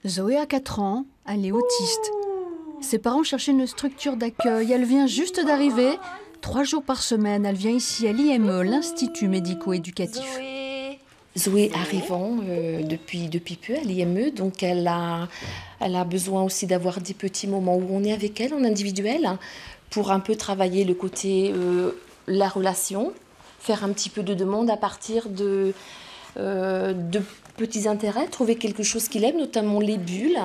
Zoé a 4 ans, elle est autiste. Ses parents cherchaient une structure d'accueil. Elle vient juste d'arriver. 3 jours par semaine, elle vient ici à l'IME, l'Institut médico-éducatif. Zoé arrivant depuis peu à l'IME, donc elle a besoin aussi d'avoir des petits moments où on est avec elle en individuel pour un peu travailler le côté, la relation, faire un petit peu de demande à partir de petits intérêts, trouver quelque chose qu'il aime, notamment les bulles.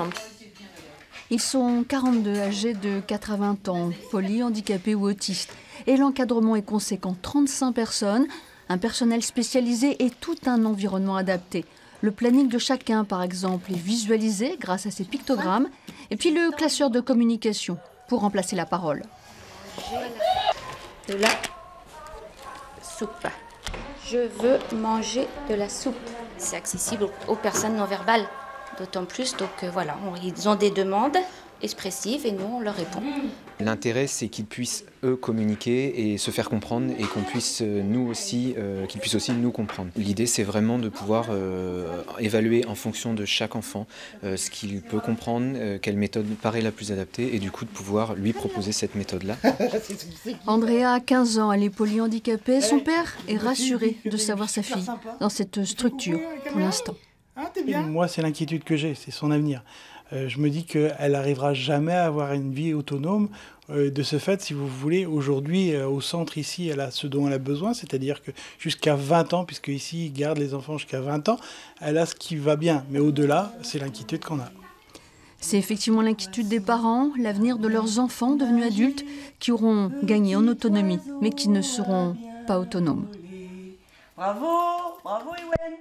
Ils sont 42, âgés de 4 à 20 ans, polyhandicapés ou autistes. Et l'encadrement est conséquent, 35 personnes, un personnel spécialisé et tout un environnement adapté. Le planning de chacun, par exemple, est visualisé grâce à ces pictogrammes. Et puis le classeur de communication pour remplacer la parole. De la soupe. Je veux manger de la soupe. C'est accessible aux personnes non verbales, d'autant plus. Donc voilà, ils ont des demandes expressives et nous, on leur répond. L'intérêt, c'est qu'ils puissent, eux, communiquer et se faire comprendre et qu'on puisse, nous aussi, qu'ils puissent aussi nous comprendre. L'idée, c'est vraiment de pouvoir évaluer en fonction de chaque enfant ce qu'il peut comprendre, quelle méthode paraît la plus adaptée et du coup de pouvoir lui proposer cette méthode-là. Andrea a 15 ans, elle est polyhandicapée. Son père est rassuré de savoir sa fille dans cette structure pour l'instant. Moi, c'est l'inquiétude que j'ai, c'est son avenir. Je me dis qu'elle n'arrivera jamais à avoir une vie autonome. De ce fait, si vous voulez, aujourd'hui, au centre ici, elle a ce dont elle a besoin, c'est-à-dire que jusqu'à 20 ans, puisque ici, ils gardent les enfants jusqu'à 20 ans, elle a ce qui va bien. Mais au-delà, c'est l'inquiétude qu'on a. C'est effectivement l'inquiétude des parents, l'avenir de leurs enfants devenus adultes qui auront gagné en autonomie, mais qui ne seront pas autonomes. Bravo, bravo Ewen.